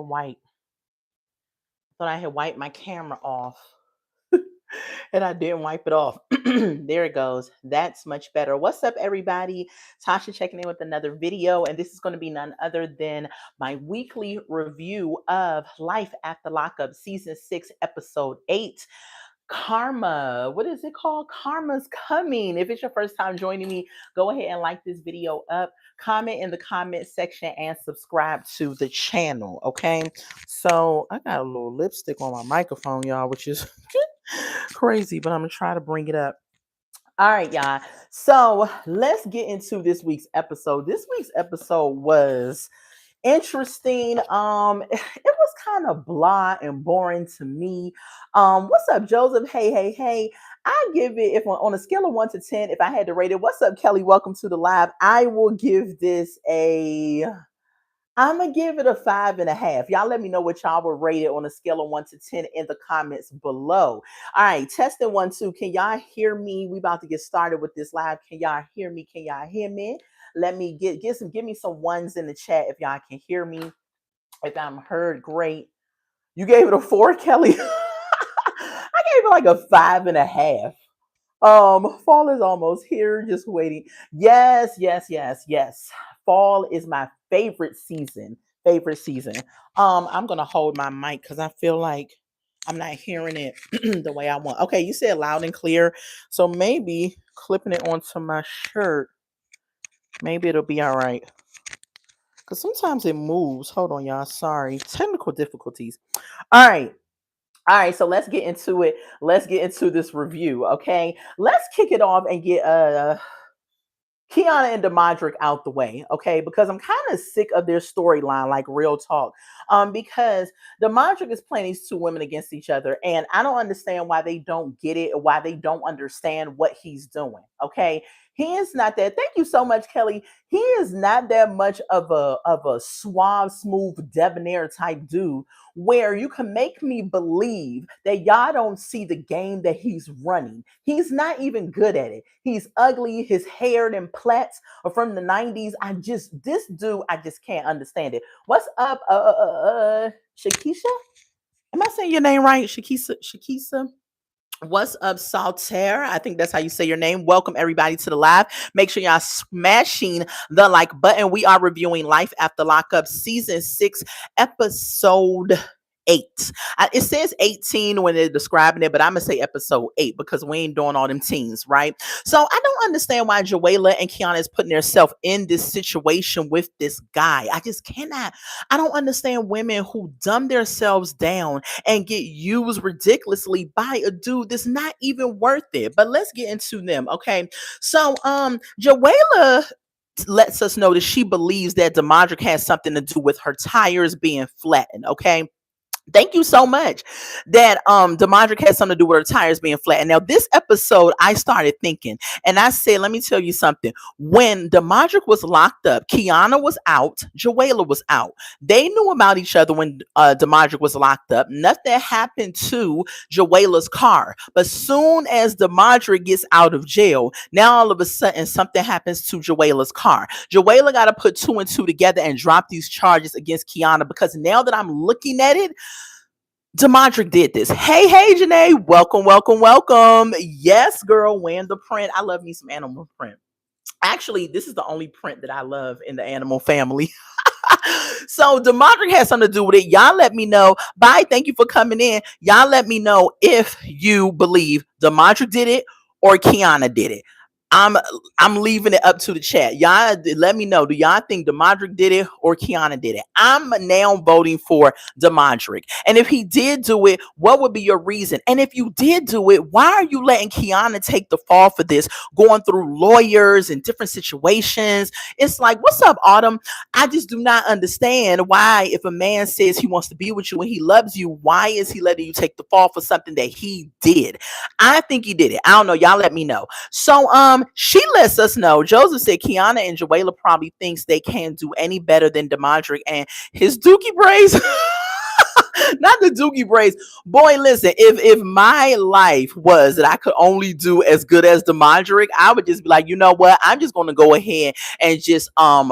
white. Thought I had wiped my camera off and I didn't wipe it off. There it goes. That's much better. What's up, everybody? Tasha checking in with another video, and this is going to be none other than my weekly review of Life After Lockup Season 6, Episode 8. Karma. What is it called? Karma's Coming. If it's your first time joining me, go ahead and like this video up, comment in the comment section, and subscribe to the channel. Okay. So I got a little lipstick on my microphone, y'all, which is crazy, but I'm gonna try to bring it up. All right, y'all. So let's get into this week's episode. This week's episode was interesting. It was kind of blah and boring to me. What's up, Joseph? Hey. I give it, if on a scale of 1 to 10, if I had to rate it, what's up, Kelly? Welcome to the live. I will give this I'm gonna give it a 5.5. Y'all let me know what y'all would rate it on a scale of 1 to 10 in the comments below. All right, testing 1, 2. Can y'all hear me? We about to get started with this live. Can y'all hear me? Can y'all hear me? Let me give me some ones in the chat if y'all can hear me. If I'm heard, great. You gave it a 4, Kelly. I gave it like a 5.5. Fall is almost here. Just waiting. Yes. Fall is my favorite season. I'm gonna hold my mic because I feel like I'm not hearing it the way I want. Okay, you said loud and clear, so maybe clipping it onto my shirt, maybe it'll be all right. Because sometimes it moves. Hold on, y'all. Sorry, technical difficulties. All right, so let's get into it. Let's get into this review, okay? Let's kick it off and get Kiana and Demadric out the way, okay? Because I'm kind of sick of their storyline, like real talk. Because Demadric is playing these two women against each other, and I don't understand why they don't get it, or why they don't understand what he's doing, okay? He is not that. Thank you so much, Kelly. He is not that much of a suave, smooth, debonair type dude where you can make me believe that y'all don't see the game that he's running. He's not even good at it. He's ugly. His hair and plaits are from the 90s. This dude, I just can't understand it. What's up, Shakisha? Am I saying your name right? Shakisa? What's up, Saltaire? I think that's how you say your name. Welcome, everybody, to the live. Make sure y'all smashing the like button. We are reviewing Life After Lockup Season 6, Episode 8. It says 18 when they're describing it, but I'm going to say Episode 8 because we ain't doing all them teens, right? So I don't understand why Joella and Kiana is putting themselves in this situation with this guy. I just cannot. I don't understand women who dumb themselves down and get used ridiculously by a dude that's not even worth it. But let's get into them, okay? So Joella lets us know that she believes that Demadric has something to do with her tires being flattened, okay? Thank you so much that Demadric has something to do with her tires being flat. And now this episode, I started thinking, and I said, let me tell you something. When Demadric was locked up, Kiana was out, Joella was out. They knew about each other when Demadric was locked up. Nothing happened to Joella's car. But soon as Demadric gets out of jail, now all of a sudden something happens to Joella's car. Joella got to put 2 and 2 together and drop these charges against Kiana, because now that I'm looking at it, Demadric did this. Hey, Janae. Welcome. Yes, girl, wearing the print. I love me some animal print. Actually, this is the only print that I love in the animal family. So Demadric has something to do with it. Y'all let me know. Bye. Thank you for coming in. Y'all let me know if you believe Demadric did it or Kiana did it. I'm leaving it up to the chat. Y'all let me know. Do y'all think Demadric did it or Kiana did it? I'm now voting for Demadric. And if he did do it, what would be your reason? And if you did do it, why are you letting Kiana take the fall for this, going through lawyers and different situations? It's like, what's up, Autumn? I just do not understand why, if a man says he wants to be with you and he loves you, why is he letting you take the fall for something that he did? I think he did it. I don't know. Y'all let me know. So, she lets us know. Joseph said Kiana and Joella probably thinks they can't do any better than Demadric and his dookie braids. Not the dookie braids. Boy, listen, if my life was that I could only do as good as the Mondrick, I would just be like, you know what? I'm just gonna go ahead and just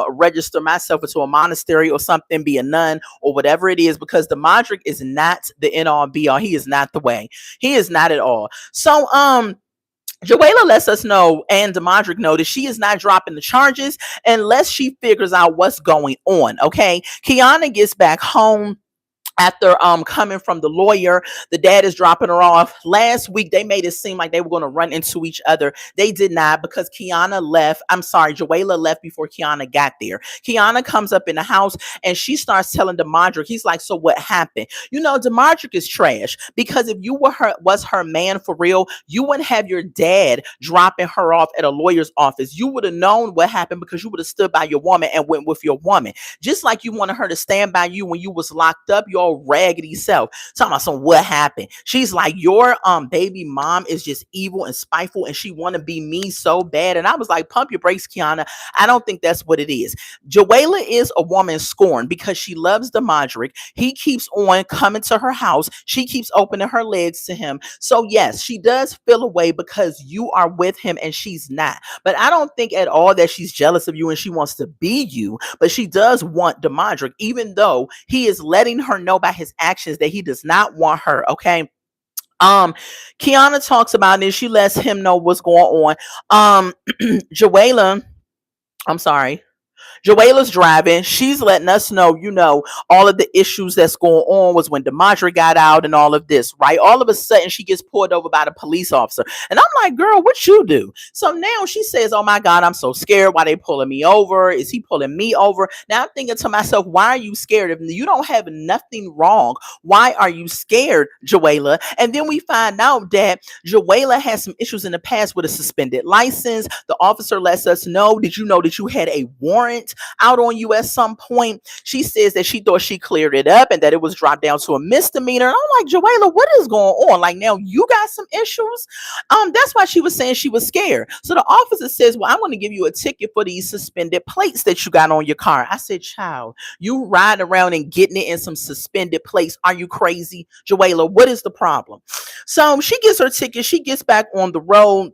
register myself into a monastery or something, be a nun or whatever it is, because the Mondrick is not the end all be all. He is not the way. He is not at all. So Joella lets us know, and Demondrick know, that she is not dropping the charges unless she figures out what's going on. Okay. Kiana gets back home after coming from the lawyer. The dad is dropping her off. Last week they made it seem like they were going to run into each other. They did not, because Kiana left. I'm sorry, Joella left before Kiana got there. Kiana comes up in the house and she starts telling Demondrick. He's like, so what happened? You know, Demondrick is trash, because if you were her man for real, you wouldn't have your dad dropping her off at a lawyer's office. You would have known what happened, because you would have stood by your woman and went with your woman. Just like you wanted her to stand by you when you was locked up, your raggedy self. Talking about some what happened. She's like, your baby mom is just evil and spiteful, and she want to be me so bad. And I was like, pump your brakes, Kiana. I don't think that's what it is. Joella is a woman scorned because she loves Demondrick. He keeps on coming to her house. She keeps opening her legs to him. So yes, she does feel away because you are with him and she's not. But I don't think at all that she's jealous of you and she wants to be you. But she does want Demondrick, even though he is letting her know by his actions that he does not want her. Okay. Kiana talks about it. She lets him know what's going on. Joella, I'm sorry. Joella's driving. She's letting us know, you know, all of the issues that's going on was when Demadre got out and all of this, right? All of a sudden, she gets pulled over by the police officer. And I'm like, girl, what you do? So now she says, oh my God, I'm so scared. Why they pulling me over? Is he pulling me over? Now I'm thinking to myself, why are you scared? If you don't have nothing wrong, why are you scared, Joella? And then we find out that Joella has some issues in the past with a suspended license. The officer lets us know, did you know that you had a warrant out on you at some point? She says that she thought she cleared it up and that it was dropped down to a misdemeanor. And I'm like, Joella, what is going on? Like, now you got some issues. That's why she was saying she was scared. So the officer says, well, I'm going to give you a ticket for these suspended plates that you got on your car. I said, child, you riding around and getting it in some suspended plates. Are you crazy, Joella? What is the problem? So she gets her ticket. She gets back on the road.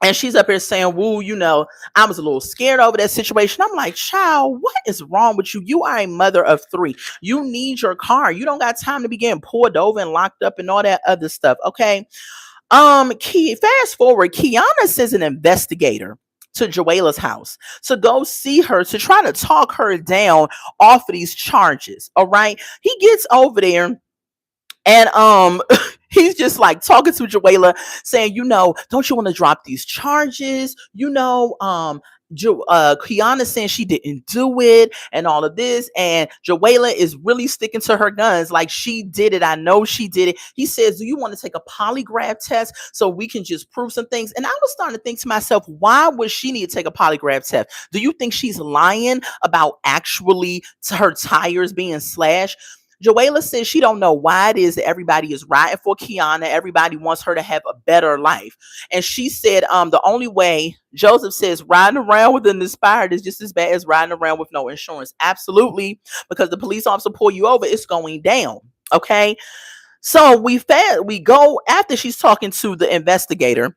And she's up here saying, woo, you know, I was a little scared over that situation. I'm like, child, what is wrong with you? You are a mother of three. You need your car. You don't got time to be getting pulled over and locked up and all that other stuff. Okay. Fast forward, Kiana sends an investigator to Joella's house to go see her, to try to talk her down off of these charges. All right. He gets over there and he's just like talking to Joella, saying, you know, don't you want to drop these charges? You know, Kiana saying she didn't do it and all of this. And Joella is really sticking to her guns. Like, she did it. I know she did it. He says, do you want to take a polygraph test so we can just prove some things? And I was starting to think to myself, why would she need to take a polygraph test? Do you think she's lying about actually her tires being slashed? Joella says she don't know why it is that everybody is riding for Kiana. Everybody wants her to have a better life. And she said, the only way, Joseph says, riding around with an inspired is just as bad as riding around with no insurance. Absolutely. Because the police officer pull you over, it's going down. Okay. So we go after she's talking to the investigator.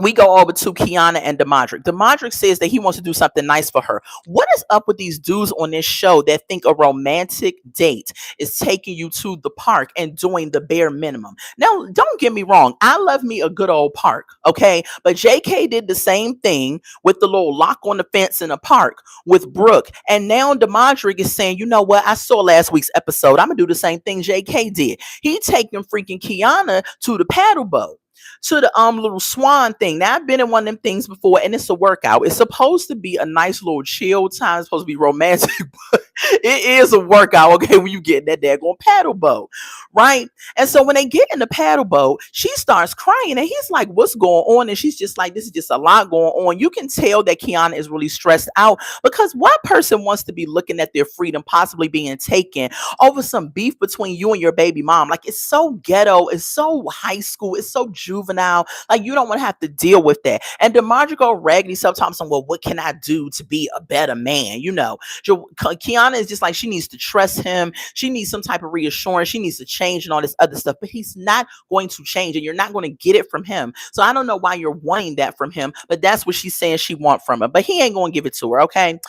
We go over to Kiana and Demondrick. Demondrick says that he wants to do something nice for her. What is up with these dudes on this show that think a romantic date is taking you to the park and doing the bare minimum? Now, don't get me wrong. I love me a good old park, okay? But JK did the same thing with the little lock on the fence in the park with Brooke. And now Demondrick is saying, you know what? I saw last week's episode. I'm going to do the same thing JK did. He taking freaking Kiana to the paddle boat, to the little swan thing. Now, I've been in one of them things before, and it's a workout. It's supposed to be a nice little chill time. It's supposed to be romantic, but it is a workout, okay, when you get in that daggone paddle boat, right? And so when they get in the paddle boat, she starts crying, and he's like, what's going on? And she's just like, this is just a lot going on. You can tell that Kiana is really stressed out, because what person wants to be looking at their freedom possibly being taken over some beef between you and your baby mom? Like, it's so ghetto. It's so high school. It's so juvenile. Like, you don't want to have to deal with that. And DeMarge go raggedy sometimes on, well, what can I do to be a better man? Kiana is just like, she needs to trust him. She needs some type of reassurance. She needs to change and all this other stuff. But he's not going to change, and you're not going to get it from him. So I don't know why you're wanting that from him, but that's what she's saying she want from him. But he ain't going to give it to her, okay?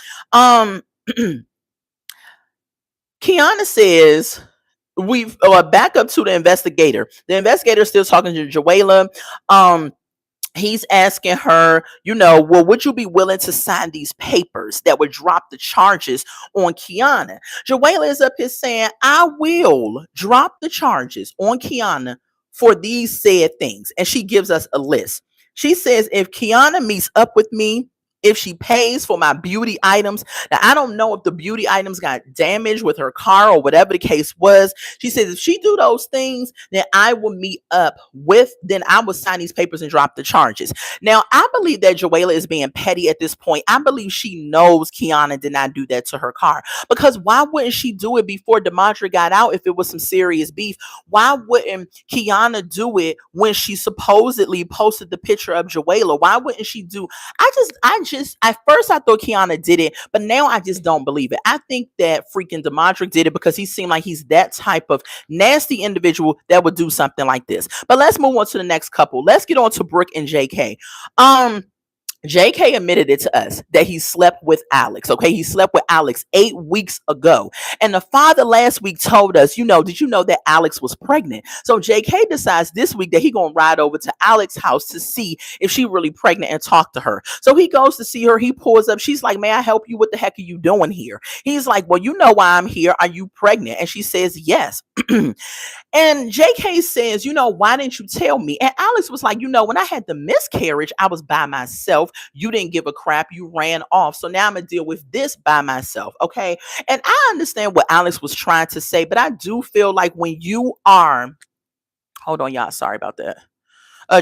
Kiana says, we've back up to the investigator. The investigator is still talking to Joella. He's asking her, well, would you be willing to sign these papers that would drop the charges on Kiana? Joella is up here saying, I will drop the charges on Kiana for these said things. And she gives us a list. She says, if Kiana meets up with me, if she pays for my beauty items. Now, I don't know if the beauty items got damaged with her car or whatever the case was. She says, if she do those things, then I will meet up then I will sign these papers and drop the charges. Now, I believe that Joella is being petty at this point. I believe she knows Kiana did not do that to her car, because why wouldn't she do it before DeMarge got out if it was some serious beef? Why wouldn't Kiana do it when she supposedly posted the picture of Joella? Why wouldn't she do? At first I thought Kiana did it, but now I just don't believe it. I think that freaking DeMarge did it because he seemed like he's that type of nasty individual that would do something like this. But let's move on to the next couple. Let's get on to Brooke and JK. JK admitted it to us that he slept with Alex. Okay, he slept with Alex 8 weeks ago. And the father last week told us, did you know that Alex was pregnant? So JK decides this week that he gonna ride over to Alex's house to see if she really pregnant and talk to her. So he goes to see her. He pulls up. She's like, may I help you? What the heck are you doing here? He's like, well, you know why I'm here. Are you pregnant? And she says, yes. And JK says, why didn't you tell me? And Alex was like, when I had the miscarriage, I was by myself. You didn't give a crap. You ran off. So now I'm going to deal with this by myself. Okay. And I understand what Alex was trying to say, but I do feel like when you are, hold on, y'all. Sorry about that.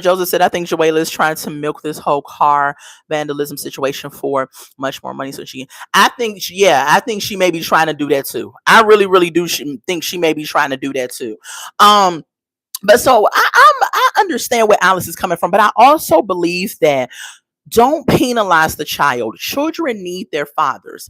Joseph said, I think Joella is trying to milk this whole car vandalism situation for much more money. So I think she may be trying to do that too. I really, really do think she may be trying to do that too. But so I understand where Alice is coming from, but I also believe that don't penalize the child. Children need their fathers.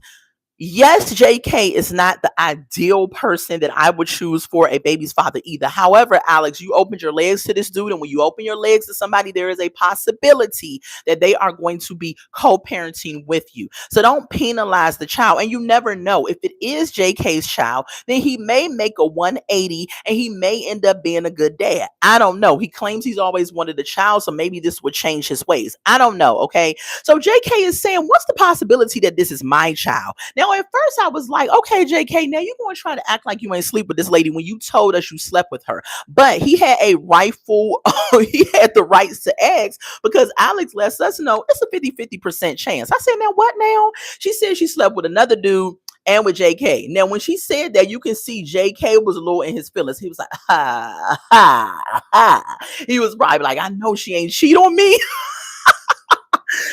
Yes, JK is not the ideal person that I would choose for a baby's father either. However, Alex, you opened your legs to this dude, and when you open your legs to somebody, there is a possibility that they are going to be co-parenting with you. So don't penalize the child. And you never know. If it is JK's child, then he may make a 180 and he may end up being a good dad. I don't know. He claims he's always wanted a child, so maybe this would change his ways. I don't know, okay? So JK is saying, what's the possibility that this is my child? Now, at first I was like, okay, JK, now you're going to try to act like you ain't sleep with this lady when you told us you slept with her. But he had he had the rights to ask, because Alex lets us know it's a 50% chance. I said, now what now? She said she slept with another dude and with JK. Now, when she said that, you can see JK was a little in his feelings. He was like, ha, ha, ha. He was probably like, I know she ain't cheat on me.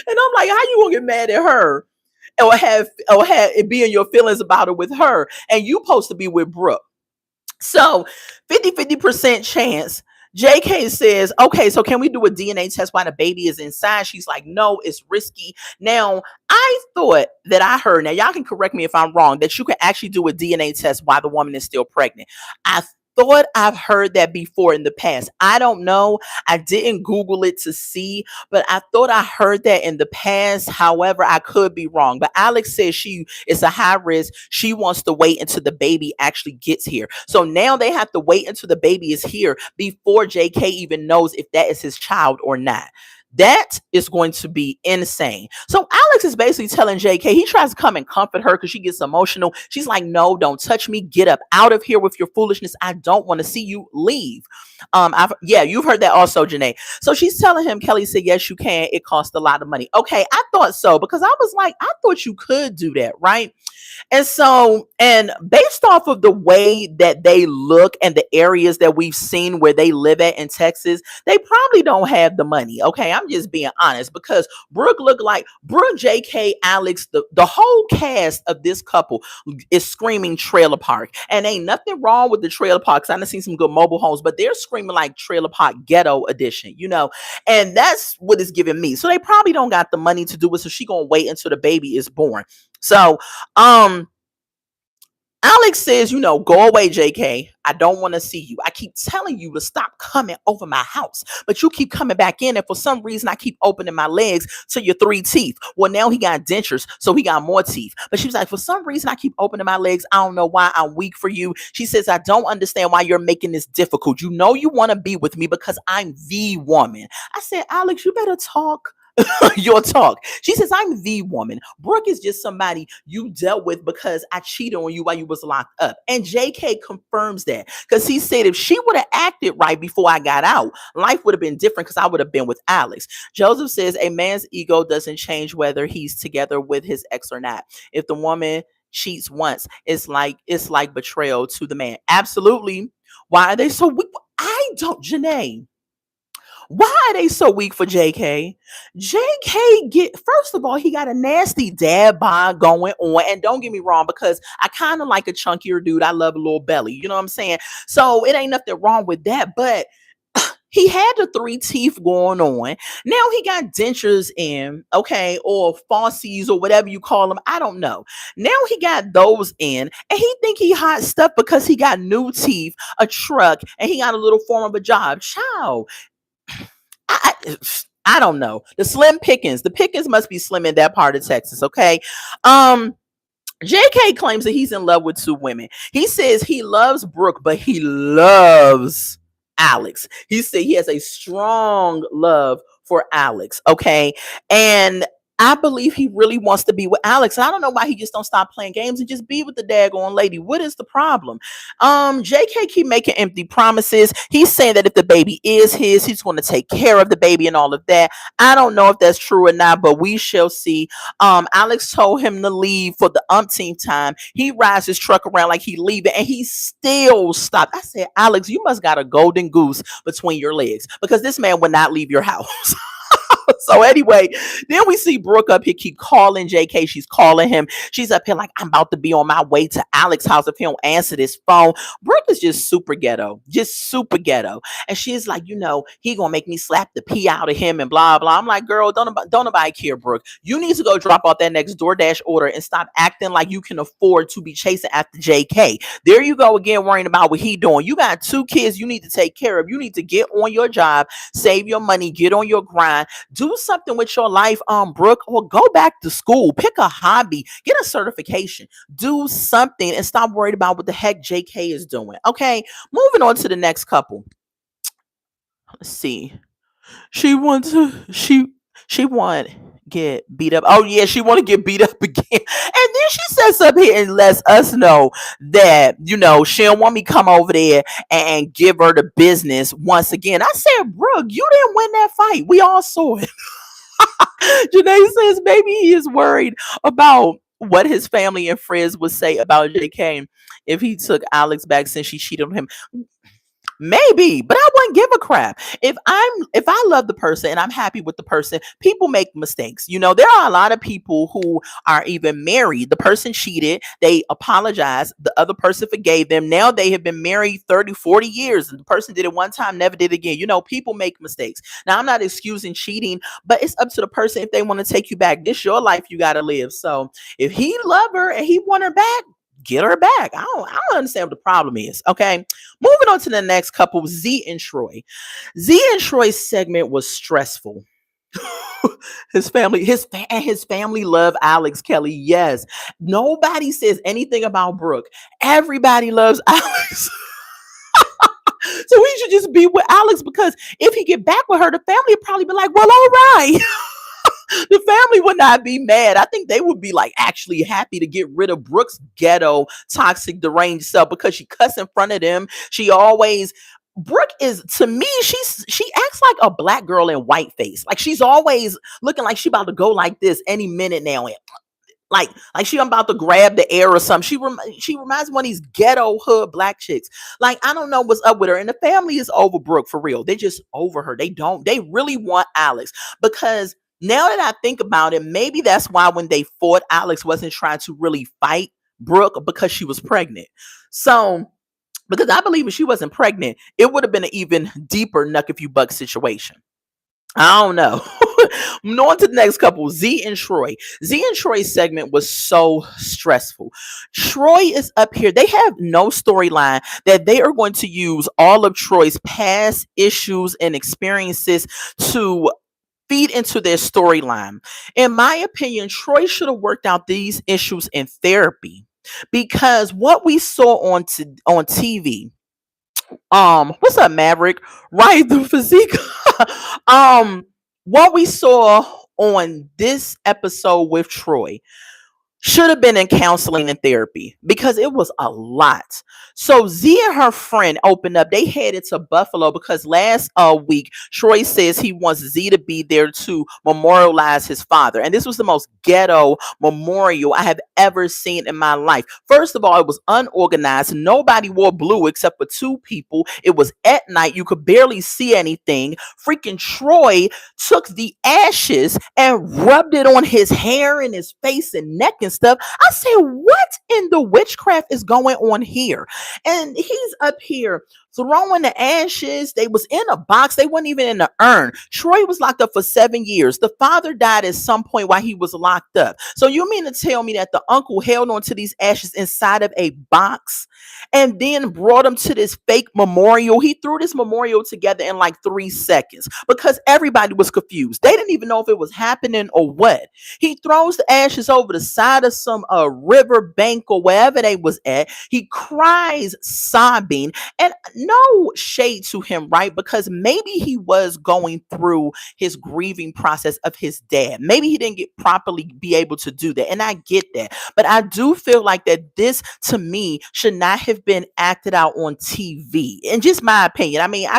And I'm like, how you gonna get mad at her? Or have it be in your feelings about it with her, and you supposed to be with Brooke. So 50% chance. JK says, okay, so can we do a DNA test while the baby is inside? She's like, no, it's risky. Now, I thought that I heard, now y'all can correct me if I'm wrong, that you can actually do a DNA test while the woman is still pregnant. I thought I've heard that before in the past. I don't know. I didn't Google it to see, but I thought I heard that in the past. However, I could be wrong. But Alex says it's a high risk. She wants to wait until the baby actually gets here. So now they have to wait until the baby is here before JK even knows if that is his child or not. That is going to be insane. So Alex is basically telling JK, he tries to come and comfort her because she gets emotional. She's like, no, don't touch me. Get up out of here with your foolishness. I don't want to see you. Leave. You've heard that also, Janae. So she's telling him, Kelly said, yes, you can. It costs a lot of money. Okay, I thought so, because I was like, I thought you could do that, right? And so, and based off of the way that they look and the areas that we've seen where they live at in Texas, they probably don't have the money. Okay, I'm just being honest, because Brooke looked like Brooke, JK, Alex, the whole cast of this couple is screaming trailer park. And ain't nothing wrong with the trailer parks. I've seen some good mobile homes, but they're screaming like trailer park ghetto edition, you know? And that's what it's giving me. So they probably don't got the money to do it. So she gonna wait until the baby is born. So Alex says, you know, go away, JK. I don't want to see you. I keep telling you to stop coming over my house, but you keep coming back in. And for some reason, I keep opening my legs to your 3 teeth. Well, now he got dentures, so he got more teeth. But she was like, for some reason, I keep opening my legs. I don't know why. I'm weak for you. She says, I don't understand why you're making this difficult. You know, you want to be with me because I'm the woman. I said, Alex, you better talk your talk. She says, I'm the woman. Brooke is just somebody you dealt with because I cheated on you while you was locked up. And JK confirms that, because he said if she would have acted right before I got out, life would have been different because I would have been with Alex. Joseph says a man's ego doesn't change whether he's together with his ex or not. If the woman cheats once, it's like betrayal to the man. Absolutely. Why are they so weak? I don't, Janae. Why are they so weak for JK? JK first of all, he got a nasty dad bod going on. And don't get me wrong, because I kind of like a chunkier dude. I love a little belly. You know what I'm saying? So it ain't nothing wrong with that. But he had the 3 teeth going on. Now he got dentures in, okay, or falsies or whatever you call them. I don't know. Now he got those in, and he think he hot stuff because he got new teeth, a truck, and he got a little form of a job. Child, I, I don't know. The Pickens must be slim in that part of Texas. Okay. Um, JK claims that he's in love with 2 women. He says he loves Brooke, but he loves Alex. He said he has a strong love for Alex. Okay. And I believe he really wants to be with Alex. And I don't know why he just don't stop playing games and just be with the daggone lady. What is the problem? JK keep making empty promises. He's saying that if the baby is his, he's going to take care of the baby and all of that. I don't know if that's true or not, but we shall see. Alex told him to leave for the umpteenth time. He rides his truck around like he leaving, and he still stopped. I said, Alex, you must got a golden goose between your legs, because this man would not leave your house. So anyway, then we see Brooke up here keep calling JK. She's calling him. She's up here like, I'm about to be on my way to Alex's house if he don't answer this phone. Brooke is just super ghetto, just super ghetto. And she's like, you know, he gonna make me slap the pee out of him and blah blah. I'm like, girl, don't nobody care, Brooke. You need to go drop off that next DoorDash order and stop acting like you can afford to be chasing after JK. There you go again, worrying about what he doing. You got 2 kids you need to take care of. You need to get on your job, save your money, get on your grind. Do something with your life, Brooke, or go back to school. Pick a hobby, get a certification, do something, and stop worried about what the heck JK is doing. Okay, moving on to the next couple. Let's see. She wants to. She want get beat up. Oh yeah, she want to get beat up again. And then she sets up here and lets us know that, you know, she don't want me come over there and give her the business once again. I said, Brooke, you didn't win that fight. We all saw it. Janae says maybe he is worried about what his family and friends would say about JK if he took Alex back since she cheated on him. Maybe, but I wouldn't give a crap. If I love the person and I'm happy with the person, people make mistakes. You know, there are a lot of people who are even married. The person cheated, they apologized, the other person forgave them. Now they have been married 30, 40 years, and the person did it one time, never did it again. You know, people make mistakes. Now, I'm not excusing cheating, but it's up to the person if they want to take you back. This your life you got to live. So if he love her and he want her back, get her back. I don't understand what the problem is. Okay. Moving on to the next couple, Z and Troy. Z and Troy's segment was stressful. His family love Alex Kelly. Yes. Nobody says anything about Brooke. Everybody loves Alex. So we should just be with Alex, because if he get back with her, the family would probably be like, well, all right. The family would not be mad. I think they would be like actually happy to get rid of Brooke's ghetto, toxic, deranged self, because she cuss in front of them. She always Brooke is, to me, she acts like a black girl in whiteface. Like she's always looking like she about to go like this any minute now. Like she about to grab the air or something. She reminds me of one of these ghetto hood black chicks. Like I don't know what's up with her. And the family is over Brooke for real. They just over her. They really want Alex because now that I think about it, maybe that's why when they fought, Alex wasn't trying to really fight Brooke because she was pregnant. So because I believe if she wasn't pregnant, it would have been an even deeper knuck if you buck situation. I don't know. Moving on to the next couple, Z and Troy. Z and Troy's segment was so stressful. Troy is up here. They have no storyline that they are going to use all of Troy's past issues and experiences to feed into their storyline. In my opinion, Troy should have worked out these issues in therapy because what we saw on TV, what's up, Maverick? Right, the physique. um, what we saw on this episode with Troy should have been in counseling and therapy because it was a lot. So Z and her friend opened up. They headed to Buffalo because last week Troy says he wants Z to be there to memorialize his father. And this was the most ghetto memorial I have ever seen in my life. First of all, it was unorganized. Nobody wore blue except for two people. It was at night. You could barely see anything. Freaking Troy took the ashes and rubbed it on his hair and his face and neck and stuff. I said, what in the witchcraft is going on here? And he's up here throwing the ashes. They was in a box. They weren't even in the urn. Troy was locked up for 7 years. The father died at some point while he was locked up. So you mean to tell me that the uncle held on to these ashes inside of a box and then brought them to this fake memorial? He threw this memorial together in like 3 seconds because everybody was confused. They didn't even know if it was happening or what. He throws the ashes over the side of some river bank or wherever they was at. He cries sobbing, and no shade to him, right? Because maybe he was going through his grieving process of his dad. Maybe he didn't get properly be able to do that. And I get that. But I do feel like that this to me should not have been acted out on TV. In just my opinion. I mean,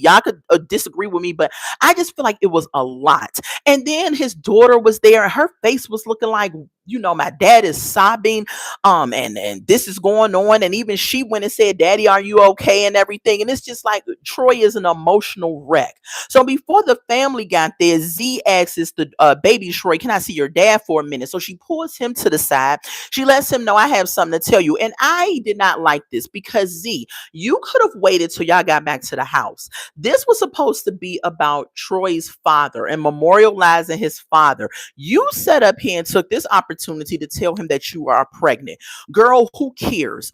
y'all could disagree with me, but I just feel like it was a lot. And then his daughter was there and her face was looking like, my dad is sobbing, and this is going on. And even she went and said, Daddy, are you okay? And everything. And it's just like Troy is an emotional wreck. So before the family got there, Z asks the baby Troy, can I see your dad for a minute? So she pulls him to the side. She lets him know, I have something to tell you. And I did not like this because Z, you could have waited till y'all got back to the house. This was supposed to be about Troy's father and memorializing his father. You set up here and took this opportunity to tell him that you are pregnant. Girl, who cares?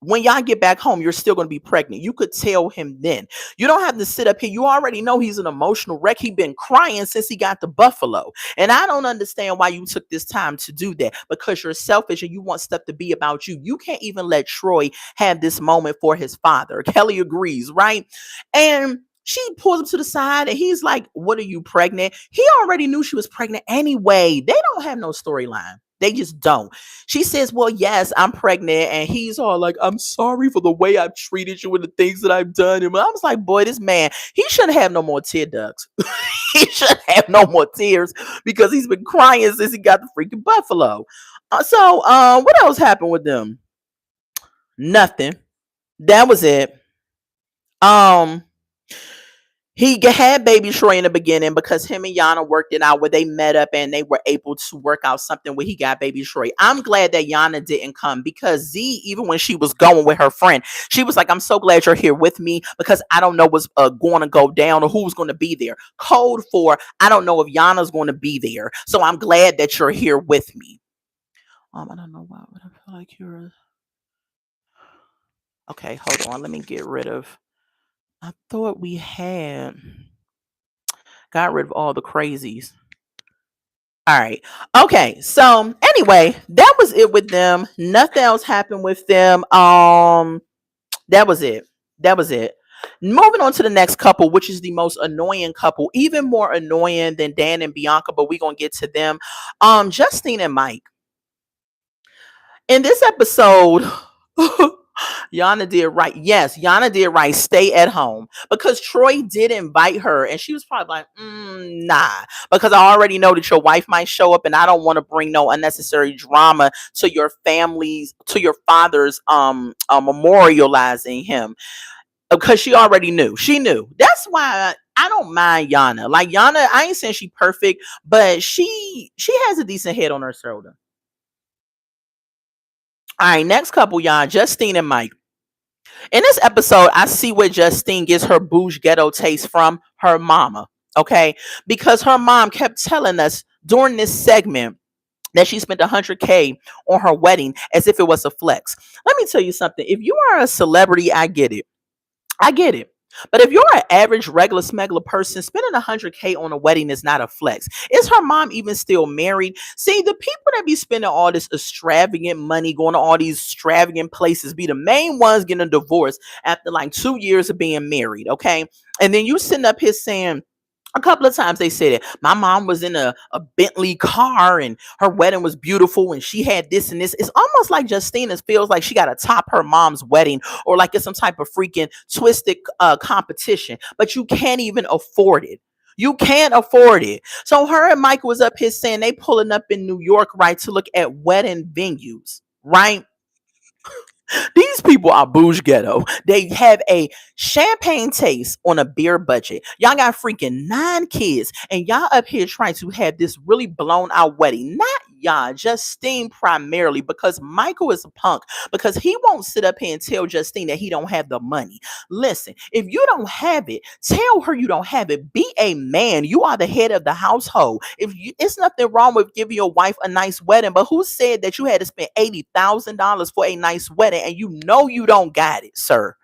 When y'all get back home, you're still going to be pregnant. You could tell him then. You don't have to sit up here. You already know he's an emotional wreck. He's been crying since he got to Buffalo. And I don't understand why you took this time to do that, because you're selfish and you want stuff to be about you. You can't even let Troy have this moment for his father. Kelly agrees, right? And she pulls him to the side and he's like, what are you, pregnant? He already knew she was pregnant anyway. They don't have no storyline. They just don't. She says, well, yes, I'm pregnant. And he's all like, I'm sorry for the way I've treated you and the things that I've done. And I was like, boy, this man, he shouldn't have no more tear ducts. He shouldn't have no more tears because he's been crying since he got the freaking Buffalo. What else happened with them? Nothing. That was it. He had baby Troy in the beginning because him and Yana worked it out where they met up and they were able to work out something where he got baby Troy. I'm glad that Yana didn't come because Z, even when she was going with her friend, she was like, I'm so glad you're here with me because I don't know what's going to go down or who's going to be there. Code for, I don't know if Yana's going to be there. So I'm glad that you're here with me. I don't know why would I feel like you're... Okay, hold on. Let me get rid of... I thought we had got rid of all the crazies. All right. Okay. So anyway, that was it with them. Nothing else happened with them. That was it. That was it. Moving on to the next couple, which is the most annoying couple, even more annoying than Dan and Bianca, but we're gonna get to them. Justine and Mike. In this episode, Yana did right. Yes, Yana did right. Stay at home because Troy did invite her, and she was probably like, "Nah," because I already know that your wife might show up, and I don't want to bring no unnecessary drama to your family's, to your father's memorializing him, because she already knew. She knew. That's why I don't mind Yana. Like Yana, I ain't saying she perfect, but she has a decent head on her shoulder. All right, next couple, y'all, Justine and Mike. In this episode, I see where Justine gets her bouge ghetto taste from her mama. Okay, because her mom kept telling us during this segment that she spent 100K on her wedding as if it was a flex. Let me tell you something. If you are a celebrity, I get it. I get it. But if you're an average, regular, smuggler person, spending 100K on a wedding is not a flex. Is her mom even still married? See, the people that be spending all this extravagant money, going to all these extravagant places, be the main ones getting a divorce after like 2 years of being married, okay? And then you sitting up here saying, a couple of times they said it. My mom was in a Bentley car and her wedding was beautiful and she had this and this. It's almost like Justina feels like she got to top her mom's wedding, or like it's some type of freaking twisted competition, but you can't even afford it. You can't afford it. So her and Mike was up here saying they pulling up in New York, right, to look at wedding venues, right? These people are bouge ghetto. They have a champagne taste on a beer budget. Y'all got freaking 9 kids, and y'all up here trying to have this really blown out wedding. Not y'all, Justine primarily, because Michael is a punk, because he won't sit up here and tell Justine that he don't have the money. Listen, if you don't have it, tell her you don't have it. Be a man. You are the head of the household. If you, it's nothing wrong with giving your wife a nice wedding, but who said that you had to spend $80,000 for a nice wedding and you know you don't got it, sir?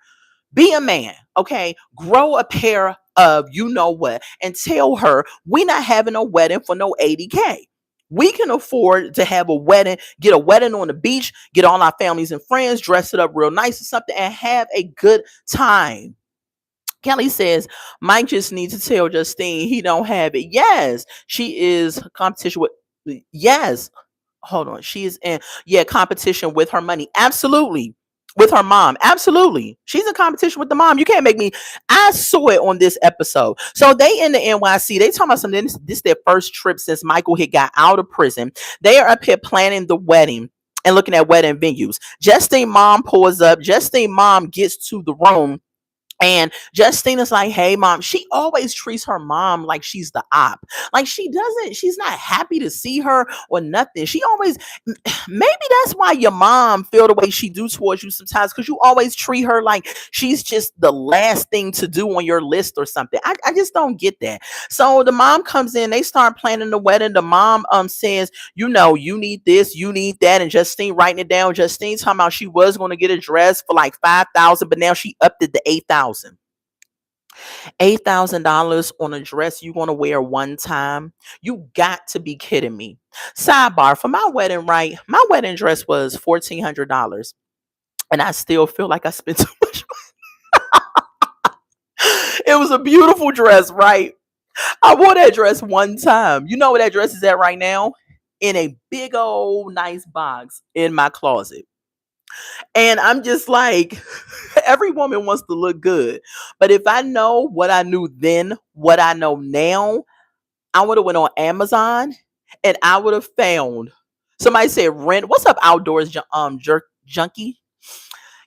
Be a man, okay? Grow a pair of you know what, and tell her we not having a wedding for no 80K. We can afford to have a wedding, get a wedding on the beach, get all our families and friends, dress it up real nice or something, and have a good time. Kelly says Mike just needs to tell Justine he don't have it. Yes, she is competition with. Yes, hold on. She is in, yeah, competition with her money. Absolutely. With her mom. Absolutely. She's in competition with the mom. You can't make me. I saw it on this episode. So they in the NYC. They talking about something. This is their first trip since Michael had got out of prison. They are up here planning the wedding and looking at wedding venues. Justine mom pulls up. Justine mom gets to the room, and Justina's like, hey, mom. She always treats her mom like she's the op. Like she doesn't, she's not happy to see her or nothing. She always, maybe that's why your mom feel the way she do towards you sometimes, because you always treat her like she's just the last thing to do on your list or something. I just don't get that. So the mom comes in, they start planning the wedding. The mom says, you know, you need this, you need that. And Justine writing it down. Justine talking about she was going to get a dress for like 5,000, but now she upped it to 8,000. $8,000 on a dress you want to wear one time? You got to be kidding me. Sidebar, for my wedding, right? My wedding dress was $1,400. And I still feel like I spent too much. It was a beautiful dress, right? I wore that dress one time. You know where that dress is at right now? In a big old nice box in my closet. And I'm just like, every woman wants to look good. But if I know what I knew then, what I know now, I would have went on Amazon and I would have found, somebody said rent. What's up, outdoors junkie?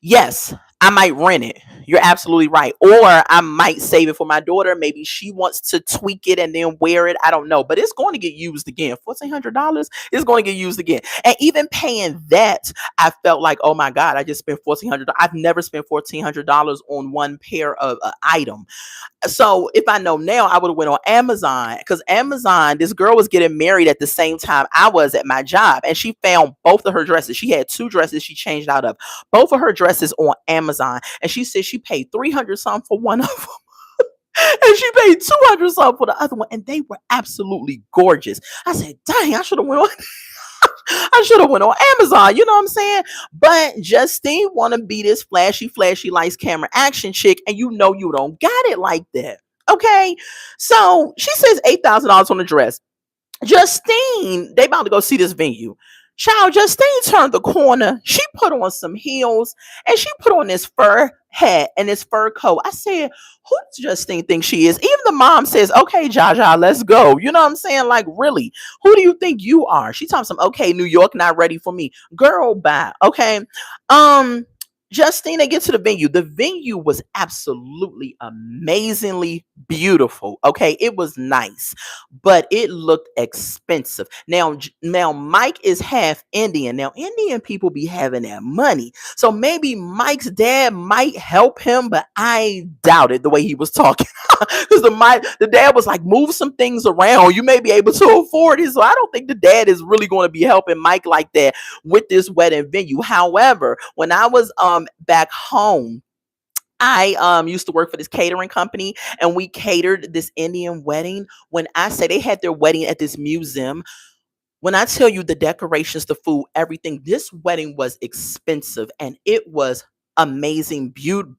Yes, I might rent it. You're absolutely right. Or I might save it for my daughter. Maybe she wants to tweak it and then wear it. I don't know. But it's going to get used again. $1,400 is going to get used again. And even paying that, I felt like, oh my God, I just spent $1,400. I've never spent $1,400 on one pair of item. So if I know now, I would have went on Amazon, because Amazon, this girl was getting married at the same time I was at my job, and she found both of her dresses. She had two dresses she changed out of, both of her dresses on Amazon, and she said she paid 300 something for one of them. And she paid 200 something for the other one, and they were absolutely gorgeous. I said, dang, I should have went on. I should have went on Amazon, you know what I'm saying? But Justine want to be this flashy, flashy lights, camera, action chick, and you know you don't got it like that. Okay, so she says $8,000 on the dress. Justine, they about to go see this venue. Child, Justine turned the corner. She put on some heels and she put on this fur hat and this fur coat. I said, who does Justine think she is? Even the mom says, okay, Jaja, let's go. You know what I'm saying? Like, really, who do you think you are? She talking some, okay, New York not ready for me. Girl, bye. Okay. Um, Justina, get to the venue. The venue was absolutely amazingly beautiful. Okay, it was nice, but it looked expensive. Now Mike is half Indian. Now Indian people be having that money, so maybe Mike's dad might help him, but I doubt it the way he was talking. Because the dad was like, move some things around. You may be able to afford it, so I don't think the dad is really going to be helping Mike like that with this wedding venue. However, when I was back home, I used to work for this catering company and we catered this Indian wedding. When I say they had their wedding at this museum, when I tell you the decorations, the food, everything, this wedding was expensive and it was amazing,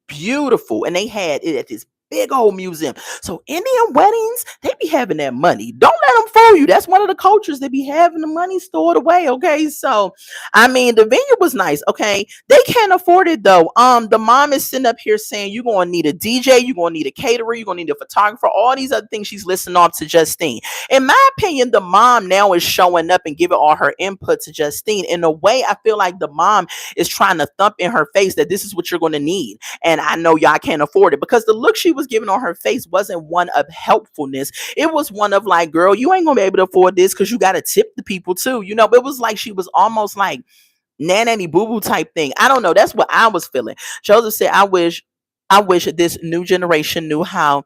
beautiful. And they had it at this big old museum. So Indian weddings, they be having that money. Don't let them fool you. That's one of the cultures. They be having the money stored away. Okay. So I mean the venue was nice. Okay. They can't afford it though. The mom is sitting up here saying you're gonna need a DJ, you're gonna need a caterer, you're gonna need a photographer, all these other things she's listing off to Justine. In my opinion, the mom now is showing up and giving all her input to Justine. In a way, I feel like the mom is trying to thump in her face that this is what you're going to need. And I know y'all can't afford it, because the look she was giving on her face wasn't one of helpfulness. It was one of like, girl, you ain't going to be able to afford this because you got to tip the people too. You know, but it was like she was almost like nanny boo boo type thing. I don't know. That's what I was feeling. Joseph said, I wish this new generation knew how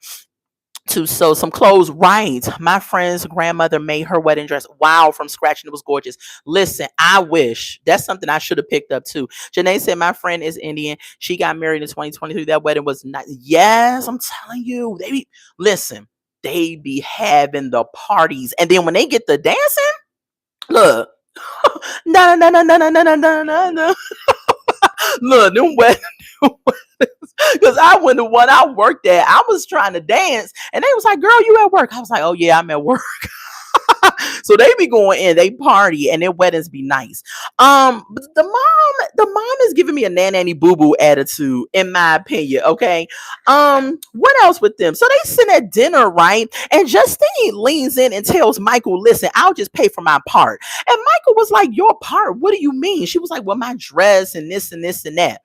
to sew some clothes right. My friend's grandmother made her wedding dress, wow, from scratch, and it was gorgeous. Listen, I wish that's something I should have picked up too. Janae said my friend is Indian. She got married in 2023. That wedding was not. Yes, I'm telling you, listen. They be having the parties, and then when they get the dancing, look, no, no, no, no, no, no, no, no, no, no. Look, them wedding. Because I went to one I worked at, I was trying to dance, and they was like, "Girl, you at work?" I was like, "Oh yeah, I'm at work." So they be going in, they party, and their weddings be nice. But the mom is giving me a nanny boo boo attitude, in my opinion. Okay. What else with them? So they sit at dinner, right? And Justine leans in and tells Michael, "Listen, I'll just pay for my part." And Michael was like, "Your part? What do you mean?" She was like, "Well, my dress and this and this and that."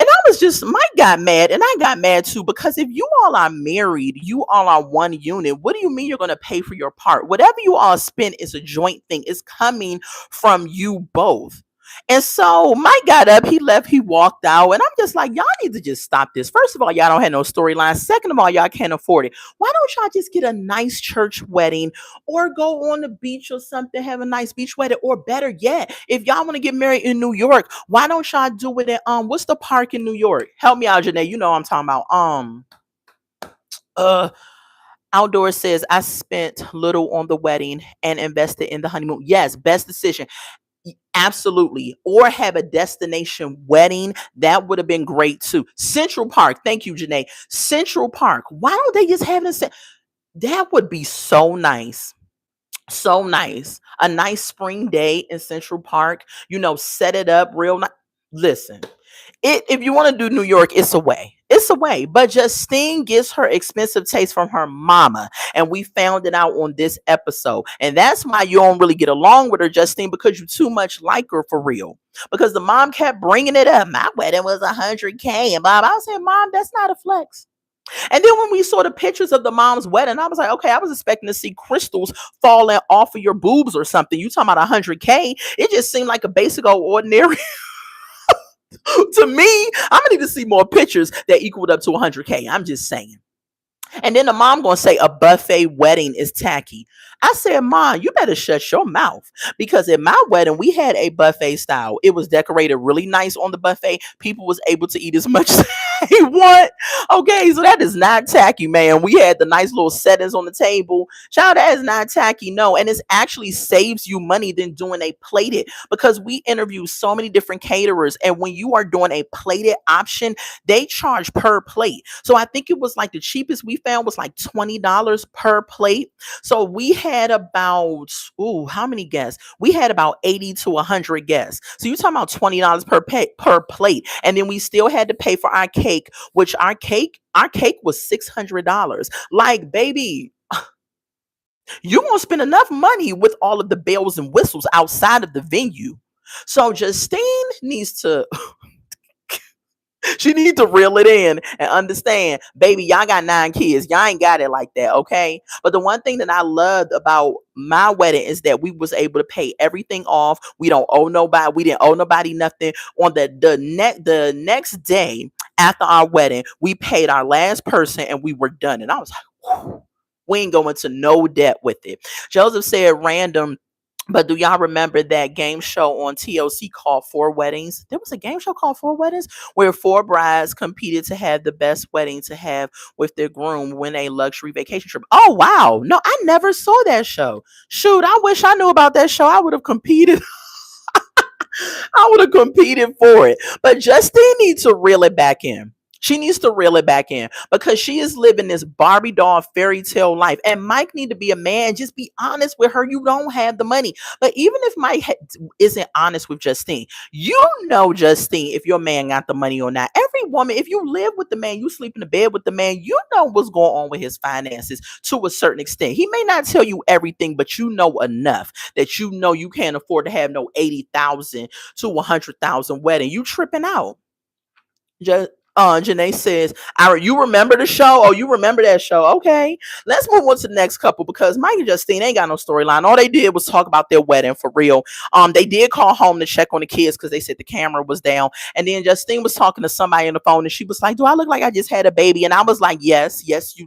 And I was just, Mike got mad, and I got mad too, because if you all are married, you all are one unit. What do you mean you're going to pay for your part? Whatever you all spend is a joint thing. It's coming from you both. And so Mike got up, he left, he walked out, and I'm just like, y'all need to just stop this. First of all, y'all don't have no storyline. Second of all, y'all can't afford it. Why don't y'all just get a nice church wedding or go on the beach or something, have a nice beach wedding? Or better yet, if y'all want to get married in New York, why don't y'all do it at what's the park in New York? Help me out, Janae. You know what I'm talking about. Uh Outdoor says I spent little on the wedding and invested in the honeymoon. Yes, best decision. Absolutely. Or have a destination wedding. That would have been great too. Central Park. Thank you, Janae. Central Park. Why don't they just have it? That would be so nice. So nice. A nice spring day in Central Park. Set it up real nice. Listen, if you want to do New York, it's a way. It's a way. But Justine gets her expensive taste from her mama. And we found it out on this episode. And that's why you don't really get along with her, Justine, because you too much like her for real. Because the mom kept bringing it up. My wedding was 100K. And Bob, I was saying, Mom, that's not a flex. And then when we saw the pictures of the mom's wedding, I was like, okay, I was expecting to see crystals falling off of your boobs or something. You talking about 100K? It just seemed like a basic old ordinary. To me, I'm gonna need to see more pictures that equaled up to 100K. I'm just saying. And then the mom gonna say a buffet wedding is tacky. I said, Mom, you better shut your mouth, because at my wedding we had a buffet style. It was decorated really nice on the buffet. People was able to eat as much as they want. Okay, so that is not tacky, man. We had the nice little settings on the table. Child, that is not tacky, no. And it actually saves you money than doing a plated, because we interview so many different caterers, and when you are doing a plated option, they charge per plate. So I think it was like the cheapest we we found was like $20 per plate. So we had about, ooh, how many guests? We had about 80 to 100 guests. So you're talking about $20 per plate. And then we still had to pay for our cake, which our cake was $600. Like, baby, you won't spend enough money with all of the bells and whistles outside of the venue. So Justine needs to she needs to reel it in and understand, baby, y'all got 9 kids. Y'all ain't got it like that, okay? But the one thing that I loved about my wedding is that we was able to pay everything off. We don't owe nobody. We didn't owe nobody nothing. On the next day after our wedding, we paid our last person and we were done. And I was like, whew, we ain't going to no debt with it. Joseph said random, but do y'all remember that game show on TLC called Four Weddings? There was a game show called Four Weddings where four brides competed to have the best wedding to have with their groom win a luxury vacation trip. Oh, wow. No, I never saw that show. Shoot, I wish I knew about that show. I would have competed. I would have competed for it. But Justine needs to reel it back in. She needs to reel it back in because she is living this Barbie doll fairy tale life. And Mike need to be a man. Just be honest with her. You don't have the money. But even if Mike isn't honest with Justine, you know, Justine, if your man got the money or not. Every woman, if you live with the man, you sleep in the bed with the man, you know what's going on with his finances to a certain extent. He may not tell you everything, but you know enough that you know you can't afford to have no 80,000 to 100,000 wedding. You tripping out. Just Janae says, you remember the show? Oh, you remember that show? Okay. Let's move on to the next couple because Mike and Justine ain't got no storyline. All they did was talk about their wedding for real. They did call home to check on the kids because they said the camera was down. And then Justine was talking to somebody on the phone and she was like, do I look like I just had a baby? And I was like, yes, you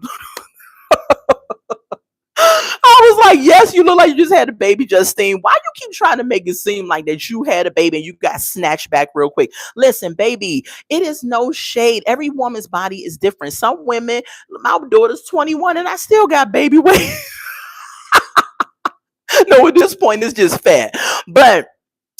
I was like, yes, you look like you just had a baby, Justine. Why you keep trying to make it seem like that you had a baby and you got snatched back real quick? Listen, baby, it is no shade. Every woman's body is different. Some women, my daughter's 21 and I still got baby weight. No, at this point, it's just fat. But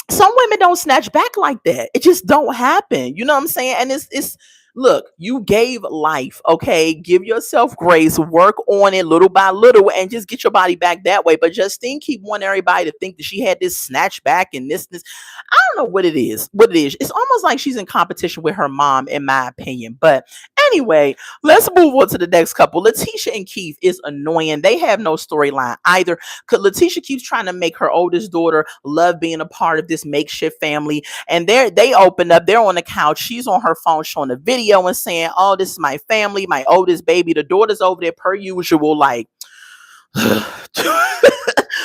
some women don't snatch back like that. It just don't happen. You know what I'm saying? And it's look, you gave life, okay? Give yourself grace, work on it little by little, and just get your body back that way. But Justine keep wanting everybody to think that she had this snatch back and this. I don't know what it is. What it is. It's almost like she's in competition with her mom, in my opinion. But anyway, let's move on to the next couple. Letitia and Keith is annoying. They have no storyline either. Cause Letitia keeps trying to make her oldest daughter love being a part of this makeshift family. And they open up, they're on the couch. She's on her phone showing a video and saying, oh, this is my family, my oldest baby. The daughter's over there per usual, like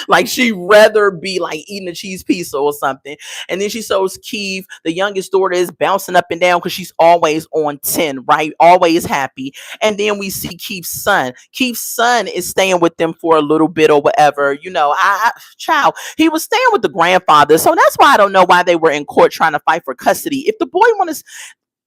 like she'd rather be like eating a cheese pizza or something. And then she shows Keith, the youngest daughter, is bouncing up and down because she's always on 10, right? Always happy. And then we see Keith's son. Keith's son is staying with them for a little bit or whatever. You know, child, he was staying with the grandfather. So that's why I don't know why they were in court trying to fight for custody. If the boy wanted,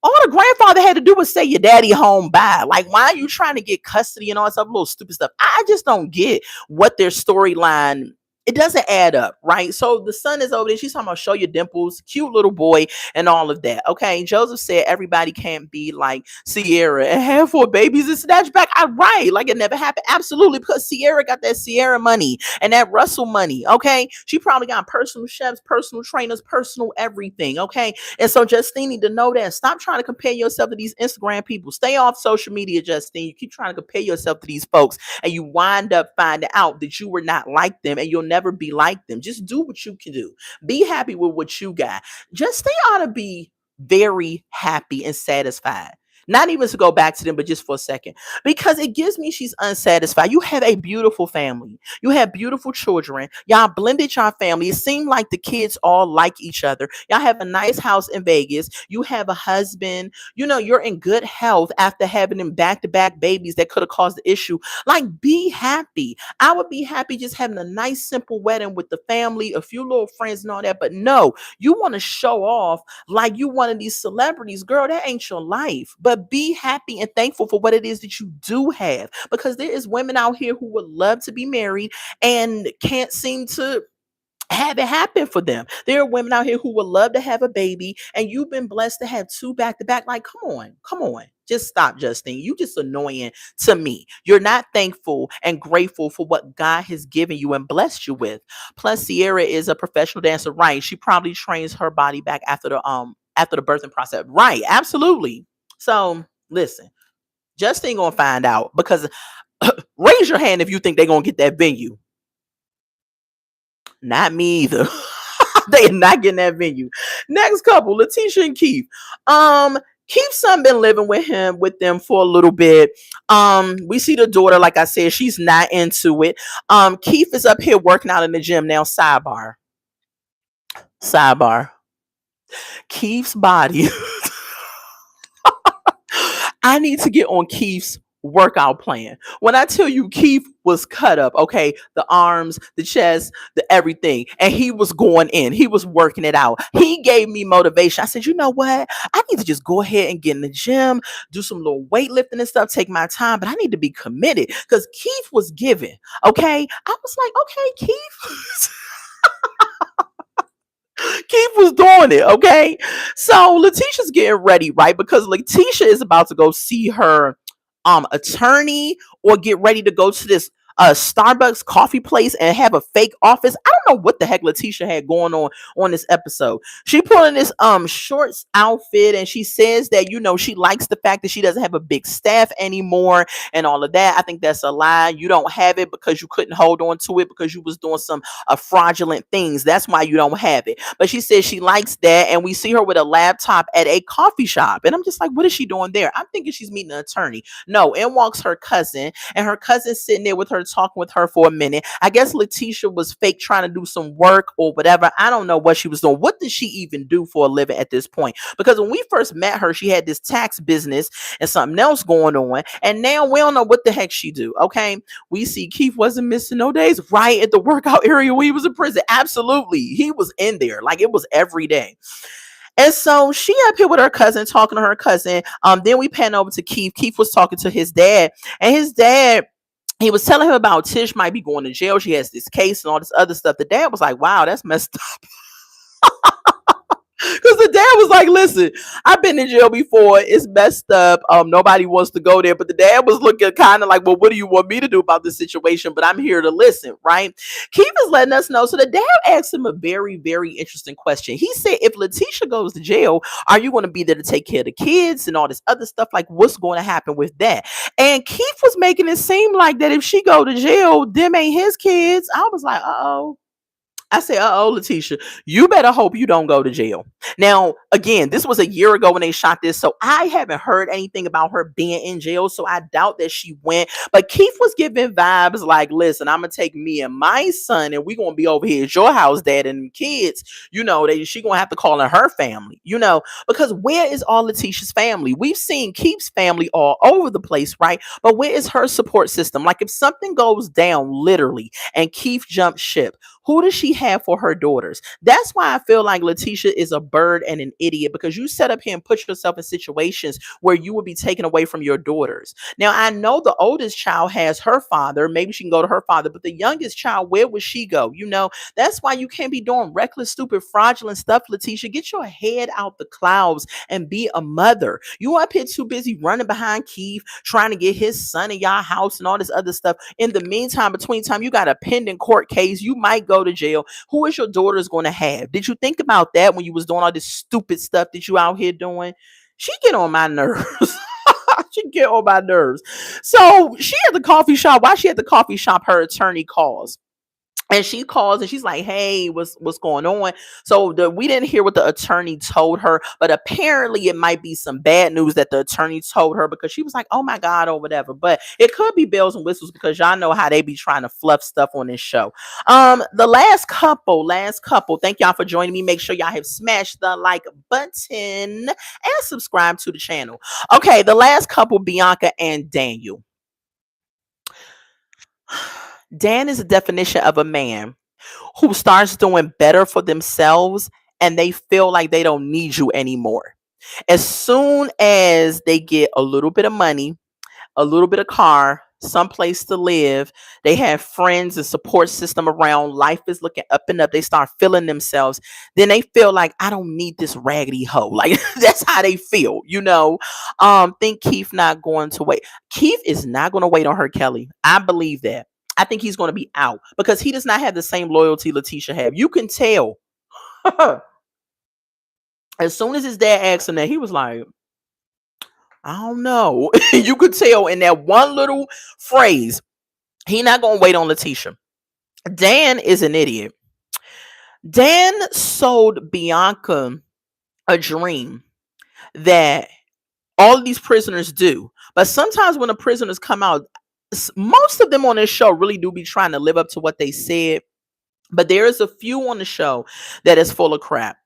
all the grandfather had to do was say your daddy home by. Like, why are you trying to get custody and all that stuff, little stupid stuff? I just don't get what their storyline. It doesn't add up, right? So the son is over there. She's talking about show your dimples, cute little boy, and all of that. Okay. Joseph said everybody can't be like Sierra and have 4 babies and snatch back. I right. Like it never happened. Absolutely. Because Sierra got that Sierra money and that Russell money. Okay. She probably got personal chefs, personal trainers, personal everything. Okay. And so Justine need to know that. Stop trying to compare yourself to these Instagram people. Stay off social media, Justine. You keep trying to compare yourself to these folks and you wind up finding out that you were not like them and you'll never be like them. Just do what you can do. Be happy with what you got. Justine ought to be very happy and satisfied. Not even to go back to them, but just for a second. Because it gives me she's unsatisfied. You have a beautiful family. You have beautiful children. Y'all blended your family. It seemed like the kids all like each other. Y'all have a nice house in Vegas. You have a husband. You know, you're in good health after having them back-to-back babies that could have caused the issue. Like, be happy. I would be happy just having a nice, simple wedding with the family, a few little friends and all that. But no, you want to show off like you one of these celebrities. Girl, that ain't your life. But be happy and thankful for what it is that you do have, because there is women out here who would love to be married and can't seem to have it happen for them. There are women out here who would love to have a baby, and you've been blessed to have 2 back to back. Like, come on, come on. Just stop, Justine. You just annoying to me. You're not thankful and grateful for what God has given you and blessed you with. Plus, Sierra is a professional dancer, right? She probably trains her body back after the birthing process. Right, absolutely. So listen, Justine gonna find out because raise your hand if you think they're gonna get that venue. Not me either. They are not getting that venue. Next couple, Letitia and Keith. Keith's son been living with them for a little bit. We see the daughter, like I said, she's not into it. Keith is up here working out in the gym now. Sidebar. Keith's body I need to get on Keith's workout plan. When I tell you Keith was cut up, okay, the arms, the chest, the everything, and he was going in, he was working it out. He gave me motivation. I said, you know what? I need to just go ahead and get in the gym, do some little weightlifting and stuff, take my time, but I need to be committed because Keith was giving, okay? I was like, okay, Keith. Keith was doing it, okay? So Letitia's getting ready, right? Because Letitia is about to go see her attorney or get ready to go to this Starbucks coffee place and have a fake office. I don't know what the heck Letitia had going on this episode. She put on this shorts outfit and she says that, you know, she likes the fact that she doesn't have a big staff anymore and all of that. I think that's a lie. You don't have it because you couldn't hold on to it because you was doing some fraudulent things. That's why you don't have it. But she says she likes that, and we see her with a laptop at a coffee shop. And I'm just like, what is she doing there? I'm thinking she's meeting an attorney. No, in walks her cousin, and her cousin's sitting there with her, talking with her for a minute. I guess Letitia was fake trying to do some work or whatever. I don't know what she was doing. What does she even do for a living at this point? Because when we first met her, she had this tax business and something else going on. And now we don't know what the heck she do. Okay. We see Keith wasn't missing no days right at the workout area when he was in prison. Absolutely. He was in there. Like it was every day. And so she up here with her cousin, talking to her cousin. Then we pan over to Keith. Keith was talking to his dad, and his dad, he was telling him about Tish might be going to jail. She has this case and all this other stuff. The dad was like, wow, that's messed up. Because the dad was like, listen, I've been in jail before. It's messed up. Nobody wants to go there. But the dad was looking kind of like, well, what do you want me to do about this situation? But I'm here to listen, right? Keith is letting us know. So the dad asked him a very, very interesting question. He said, if Letitia goes to jail, are you going to be there to take care of the kids and all this other stuff? Like, what's going to happen with that? And Keith was making it seem like that if she go to jail, them ain't his kids. I was like, uh-oh. I said, Letitia, you better hope you don't go to jail. Now, again, this was a year ago when they shot this, so I haven't heard anything about her being in jail, so I doubt that she went. But Keith was giving vibes like, listen, I'm going to take me and my son, and we're going to be over here at your house, dad, and kids, you know, she going to have to call in her family, you know, because where is all Letitia's family? We've seen Keith's family all over the place, right? But where is her support system? Like if something goes down, literally, and Keith jumps ship, who does she have for her daughters? That's why I feel like Letitia is a bird and an idiot, because you set up here and put yourself in situations where you would be taken away from your daughters. Now, I know the oldest child has her father. Maybe she can go to her father, but the youngest child, where would she go? You know, that's why you can't be doing reckless, stupid, fraudulent stuff, Letitia. Get your head out the clouds and be a mother. You up here too busy running behind Keith, trying to get his son in y'all house and all this other stuff. In the meantime, between time, you got a pending court case. You might go to jail. Who is your daughters going to have? Did you think about that when you was doing all this stupid stuff that you out here doing? She get on my nerves. She get on my nerves. So she at the coffee shop. While she at the coffee shop, her attorney calls. And she calls and she's like, hey, what's going on? So we didn't hear what the attorney told her, but apparently it might be some bad news that the attorney told her, because she was like, oh my God, or whatever. But it could be bells and whistles, because y'all know how they be trying to fluff stuff on this show. The last couple, thank y'all for joining me. Make sure y'all have smashed the like button and subscribe to the channel. Okay, the last couple, Bianca and Daniel. Dan is a definition of a man who starts doing better for themselves and they feel like they don't need you anymore. As soon as they get a little bit of money, a little bit of car, someplace to live. They have friends and support system around. Life is looking up and up. They start feeling themselves. Then they feel like, I don't need this raggedy hoe. Like that's how they feel, you know. Think Keith not going to wait. Keith is not going to wait on her, Kelly. I believe that. I think he's going to be out because he does not have the same loyalty Letitia have. You can tell. As soon as his dad asked him that, he was like, I don't know. You could tell in that one little phrase, he not gonna wait on Letitia. Dan is an idiot. Dan sold Bianca a dream that all of these prisoners do. But sometimes when the prisoners come out, most of them on this show really do be trying to live up to what they said. But there is a few on the show that is full of crap.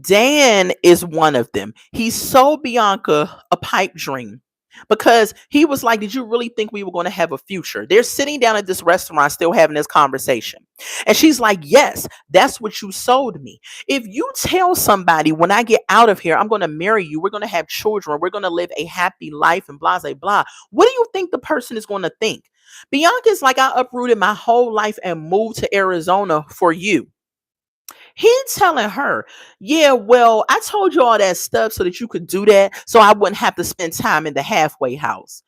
Dan is one of them. He sold Bianca a pipe dream because he was like, did you really think we were going to have a future? They're sitting down at this restaurant still having this conversation. And she's like, yes, that's what you sold me. If you tell somebody when I get out of here, I'm going to marry you, we're going to have children, we're going to live a happy life and blah, blah, blah. What do you think the person is going to think? Bianca's like, I uprooted my whole life and moved to Arizona for you. He's telling her, yeah, well, I told you all that stuff so that you could do that so I wouldn't have to spend time in the halfway house.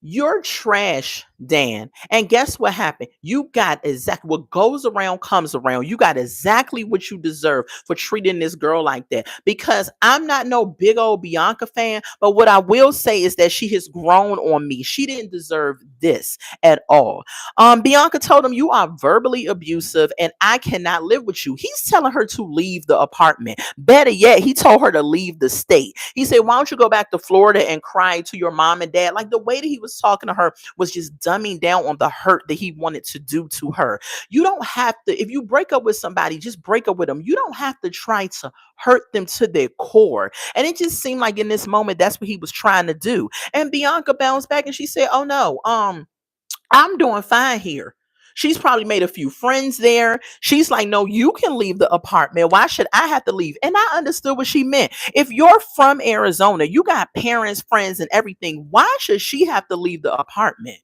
You're trash, Dan. And guess what happened? You got exactly what goes around comes around. You got exactly what you deserve for treating this girl like that. Because I'm not no big old Bianca fan, but what I will say is that she has grown on me. She didn't deserve this at all. Bianca told him, you are verbally abusive and I cannot live with you. He's telling her to leave the apartment. Better yet, he told her to leave the state. He said, why don't you go back to Florida and cry to your mom and dad? Like the way that he was talking to her was just dumbing down on the hurt that he wanted to do to her. You don't have to, if you break up with somebody, just break up with them. You don't have to try to hurt them to their core. And it just seemed like in this moment, that's what he was trying to do. And Bianca bounced back and she said, oh no, I'm doing fine here. She's probably made a few friends there. She's like, no, you can leave the apartment. Why should I have to leave? And I understood what she meant. If you're from Arizona, you got parents, friends, and everything. Why should she have to leave the apartment?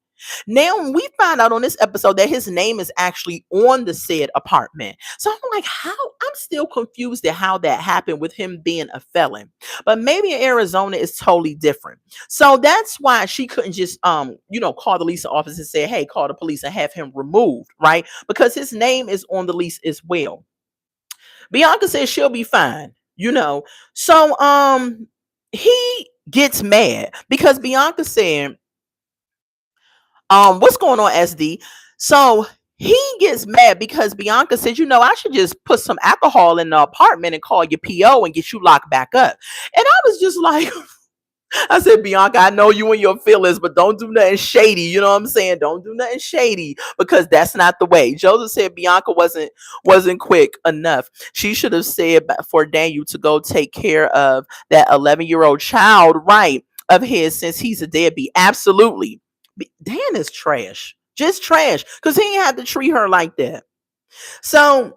Now we find out on this episode that his name is actually on the said apartment. So I'm like, how? I'm still confused at how that happened with him being a felon. But maybe in Arizona is totally different. So that's why she couldn't just call the lease office and say, hey, call the police and have him removed, right? Because his name is on the lease as well. Bianca says she'll be fine, you know. So he gets mad because Bianca said, what's going on, SD? So he gets mad because Bianca says, I should just put some alcohol in the apartment and call your PO and get you locked back up. And I was just like, I said, Bianca, I know you and your feelings, but don't do nothing shady. You know what I'm saying? Don't do nothing shady because that's not the way. Joseph said Bianca wasn't quick enough. She should have said for Daniel to go take care of that 11-year-old child, right, of his since he's a deadbeat. Absolutely. Dan is trash. Just trash. Because he ain't have to treat her like that. So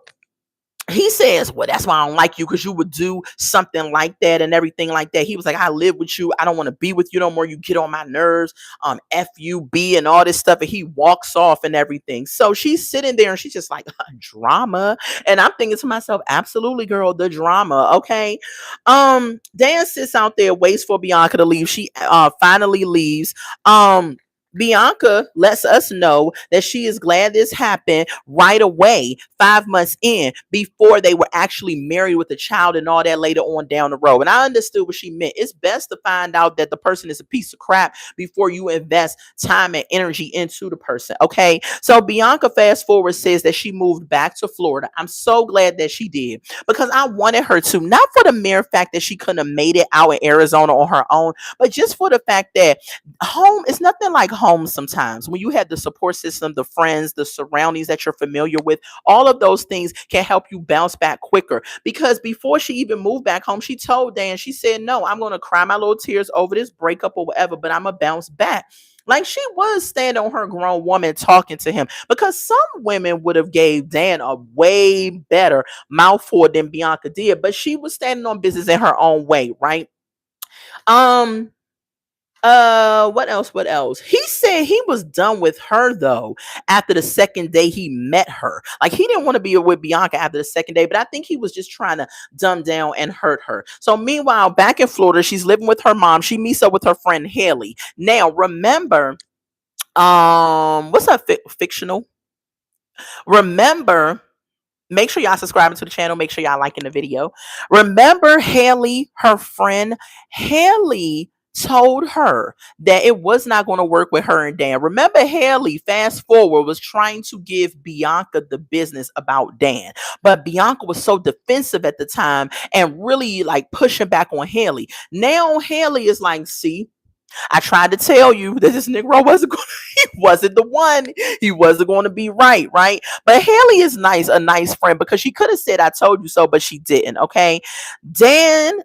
he says, well, that's why I don't like you, because you would do something like that and everything like that. He was like, I live with you. I don't want to be with you no more. You get on my nerves. FUB and all this stuff. And he walks off and everything. So she's sitting there and she's just like, drama. And I'm thinking to myself, absolutely, girl, the drama. Okay. Dan sits out there, waits for Bianca to leave. She finally leaves. Bianca lets us know that she is glad this happened right away, 5 months in, before they were actually married with a child and all that later on down the road. And I understood what she meant. It's best to find out that the person is a piece of crap before you invest time and energy into the person. Okay. So Bianca fast forward says that she moved back to Florida. I'm so glad that she did because I wanted her to, not for the mere fact that she couldn't have made it out in Arizona on her own, but just for the fact that home is nothing like home sometimes. When you have the support system, the friends, the surroundings that you're familiar with, all of those things can help you bounce back quicker. Because before she even moved back home, she told Dan, she said, no, I'm going to cry my little tears over this breakup or whatever, but I'm going to bounce back. Like she was standing on her grown woman talking to him, because some women would have gave Dan a way better mouthful than Bianca did, but she was standing on business in her own way, right? What else? What else? He said he was done with her though after the second day he met her. Like he didn't want to be with Bianca after the second day, but I think he was just trying to dumb down and hurt her. So meanwhile, back in Florida, she's living with her mom. She meets up with her friend Haley. Now, remember, what's up, fictional? Remember, make sure y'all subscribing to the channel. Make sure y'all liking the video. Remember Haley, her friend Haley told her that it was not going to work with her and Dan. Remember Haley, fast forward, was trying to give Bianca the business about Dan. But Bianca was so defensive at the time and really like pushing back on Haley. Now Haley is like, see, I tried to tell you that this Negro wasn't going he wasn't the one. He wasn't going to be right, right? But Haley is nice, a nice friend, because she could have said I told you so, but she didn't. Okay. Dan,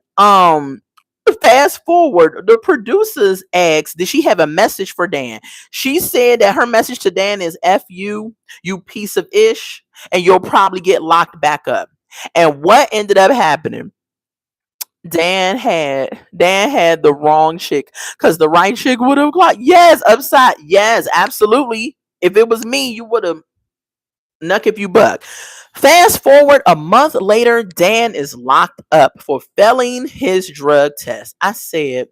fast forward, the producers asked, did she have a message for Dan? She said that her message to Dan is F you piece of ish, and you'll probably get locked back up. And what ended up happening? Dan had the wrong chick, because the right chick would have got, yes, upside, yes, absolutely. If it was me, you would have nuck if you buck. Fast forward a month later, Dan is locked up for failing his drug test. I said,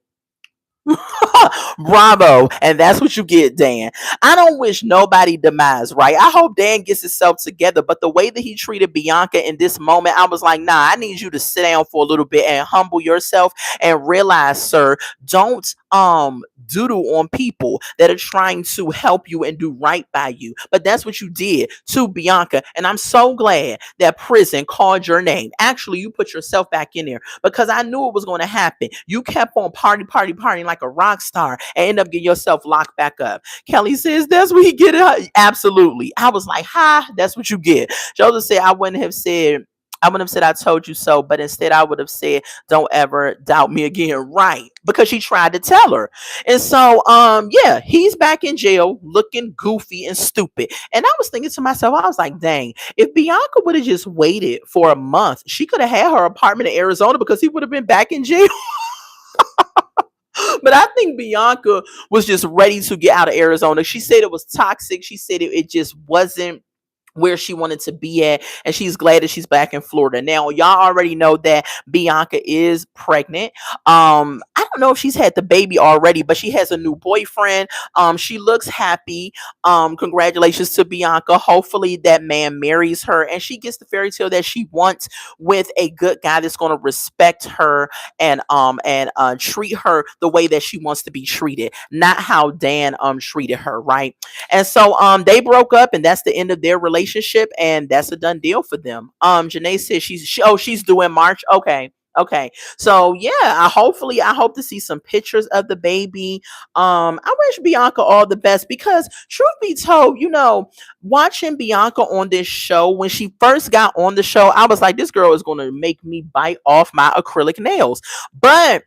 bravo. And that's what you get, Dan. I don't wish nobody demise, right? I hope Dan gets himself together. But the way that he treated Bianca in this moment, I was like, nah, I need you to sit down for a little bit and humble yourself and realize, sir, don't doodle on people that are trying to help you and do right by you. But that's what you did to Bianca. And I'm so glad that prison called your name. Actually, you put yourself back in there, because I knew it was going to happen. You kept on partying like a rock star and end up getting yourself locked back up. Kelly says that's what he get it. Absolutely. I was like, ha, that's what you get. Joseph said I wouldn't have said I told you so, but instead I would have said, don't ever doubt me again. Right. Because she tried to tell her. And so yeah, he's back in jail looking goofy and stupid. And I was thinking to myself, I was like, dang, if Bianca would have just waited for a month, she could have had her apartment in Arizona, because he would have been back in jail. But I think Bianca was just ready to get out of Arizona. She said it was toxic. She said it just wasn't where she wanted to be at, and she's glad that she's back in Florida. Now, y'all already know that Bianca is pregnant. I don't know if she's had the baby already, but she has a new boyfriend. She looks happy. Congratulations to Bianca. Hopefully that man marries her and she gets the fairy tale that she wants, with a good guy that's going to respect her and treat her the way that she wants to be treated, not how Dan treated her, right? And so they broke up, and that's the end of their relationship, and that's a done deal for them. Janae says she's due in March. Okay. Okay. So yeah, I hope to see some pictures of the baby. I wish Bianca all the best, because truth be told, watching Bianca on this show, when she first got on the show, I was like, this girl is going to make me bite off my acrylic nails. But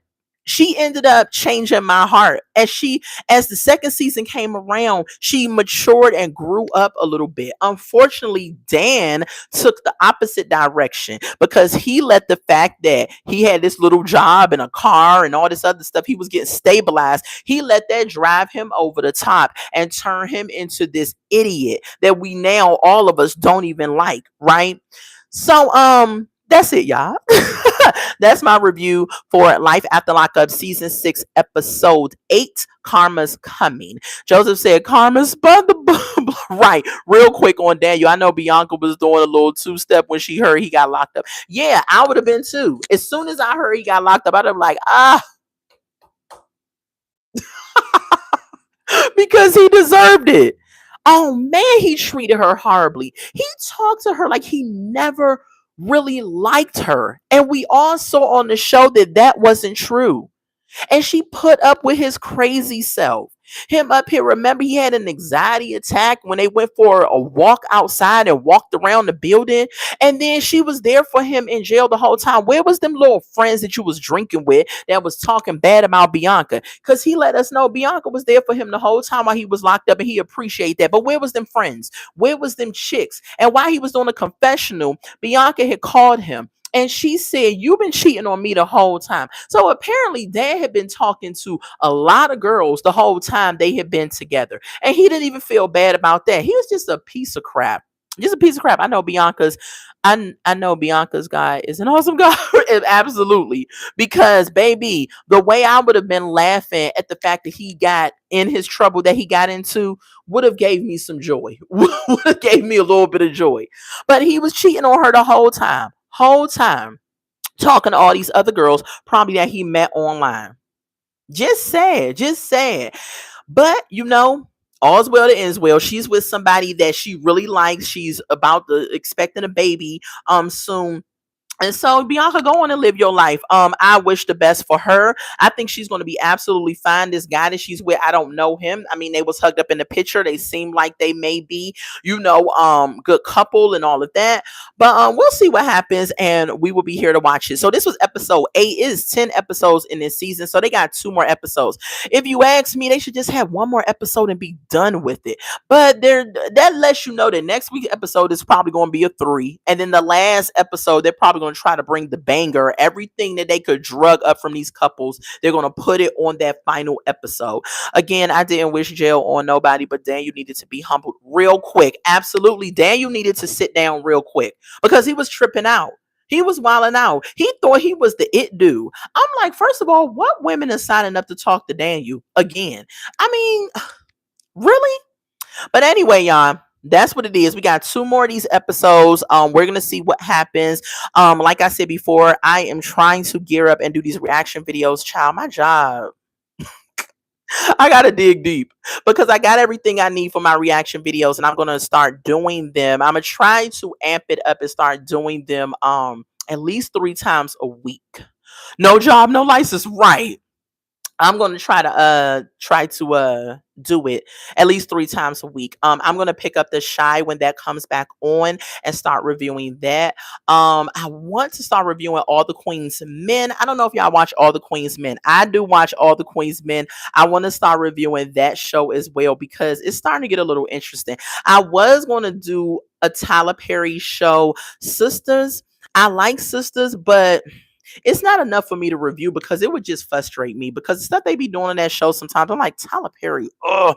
she ended up changing my heart as the second season came around. She matured and grew up a little bit. Unfortunately, Dan took the opposite direction, because he let the fact that he had this little job and a car and all this other stuff, he was getting stabilized, he let that drive him over the top and turn him into this idiot that we now all of us don't even like, right? So that's it, y'all. That's my review for Life After Lockup Season 6, Episode 8. Karma's coming. Joseph said, Karma's spun the right. Real quick on Daniel. I know Bianca was doing a little two-step when she heard he got locked up. Yeah, I would have been too. As soon as I heard he got locked up, I'd have been like, because he deserved it. Oh man, he treated her horribly. He talked to her like he never really liked her. And we all saw on the show that that wasn't true. And she put up with his crazy self. Him up here, remember he had an anxiety attack when they went for a walk outside and walked around the building. And then she was there for him in jail the whole time. Where was them little friends that you was drinking with that was talking bad about Bianca? Because he let us know Bianca was there for him the whole time while he was locked up, and he appreciated that. But where was them friends? Where was them chicks? And while he was doing a confessional, Bianca had called him And she said, "You've been cheating on me the whole time." So apparently, Dan had been talking to a lot of girls the whole time they had been together. And he didn't even feel bad about that. He was just a piece of crap. Just a piece of crap. I know Bianca's guy is an awesome guy. Absolutely. Because baby, the way I would have been laughing at the fact that he got in his trouble that he got into would have gave me some joy. Would have gave me a little bit of joy. But he was cheating on her the whole time. Whole time. Talking to all these other girls, probably that he met online. Just sad. Just sad. But all's well that ends well. She's with somebody that she really likes. She's about to expecting a baby soon. And so, Bianca, go on and live your life. I wish the best for her. I think she's going to be absolutely fine. This guy that she's with, I don't know him. I mean, they was hugged up in the picture. They seem like they may be, good couple and all of that. But we'll see what happens, and we will be here to watch it. So this was episode 8. It is 10 episodes in this season, so they got 2 more episodes. If you ask me, they should just have 1 more episode and be done with it. But that lets you know that next week's episode is probably going to be a 3, and then the last episode they're probably going to try to bring the banger, everything that they could drug up from these couples. They're going to put it on that final episode. Again, I didn't wish jail on nobody, but Daniel needed to be humbled real quick. Absolutely, Daniel needed to sit down real quick because he was tripping out. He was wilding out. He thought he was the it dude. I'm like, first of all, what women are signing up to talk to Daniel again? I mean, really? But anyway, y'all, that's what it is. We got 2 more of these episodes. We're gonna see what happens. Like I said before, I am trying to gear up and do these reaction videos. Child, my job. I gotta dig deep because I got everything I need for my reaction videos, and I'm gonna start doing them. I'm gonna try to amp it up and start doing them at least 3 times a week. No job, no license, right? I'm gonna try to do it at least 3 times a week. I'm gonna pick up the Shy when that comes back on and start reviewing that. I want to start reviewing All the Queen's Men. I don't know if y'all watch All the Queen's Men. I do watch All the Queen's Men. I want to start reviewing that show as well because it's starting to get a little interesting. I was gonna do a Tyler Perry show, Sisters. I like Sisters, but it's not enough for me to review because it would just frustrate me because the stuff they be doing in that show sometimes. I'm like, Tyler Perry, oh,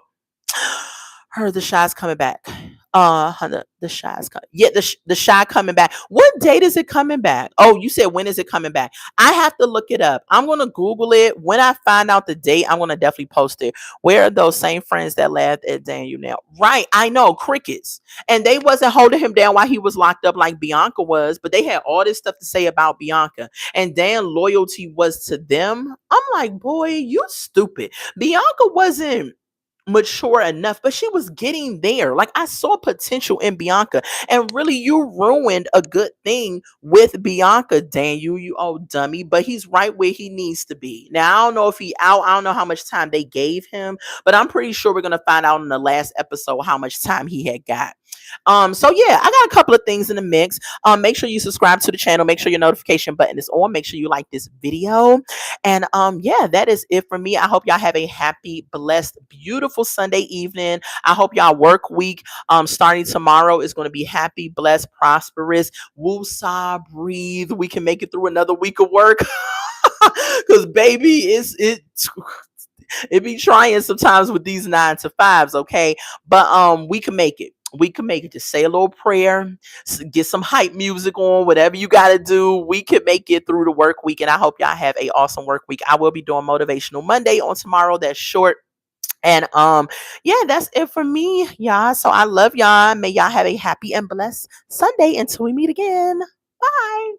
heard the Shy's coming back. The Shy's coming. Yeah, the Shy coming back. What date is it coming back? Oh, you said when is it coming back? I have to look it up. I'm gonna Google it. When I find out the date, I'm gonna definitely post it. Where are those same friends that laughed at Daniel now? Right, I know, crickets. And they wasn't holding him down while he was locked up like Bianca was, but they had all this stuff to say about Bianca. And Dan loyalty was to them. I'm like, boy, you stupid. Bianca wasn't mature enough, but she was getting there. Like I saw potential in Bianca, and really, you ruined a good thing with Bianca, Daniel, you old dummy. But he's right where he needs to be. Now I don't know if he out. I don't know how much time they gave him, but I'm pretty sure we're gonna find out in the last episode how much time he had got. So yeah, I got a couple of things in the mix. Make sure you subscribe to the channel. Make sure your notification button is on. Make sure you like this video. And yeah, that is it for me. I hope y'all have a happy, blessed, beautiful Sunday evening. I hope y'all work week starting tomorrow is going to be happy, blessed, prosperous. Woosah, breathe. We can make it through another week of work. Cause baby, it be trying sometimes with these 9 to 5s, okay? But we can make it. We can make it. Just say a little prayer, get some hype music on, whatever you got to do. We can make it through the work week, and I hope y'all have a awesome work week. I will be doing Motivational Monday on tomorrow. That's short. And yeah, that's it for me, y'all. So I love y'all. May y'all have a happy and blessed Sunday until we meet again. Bye.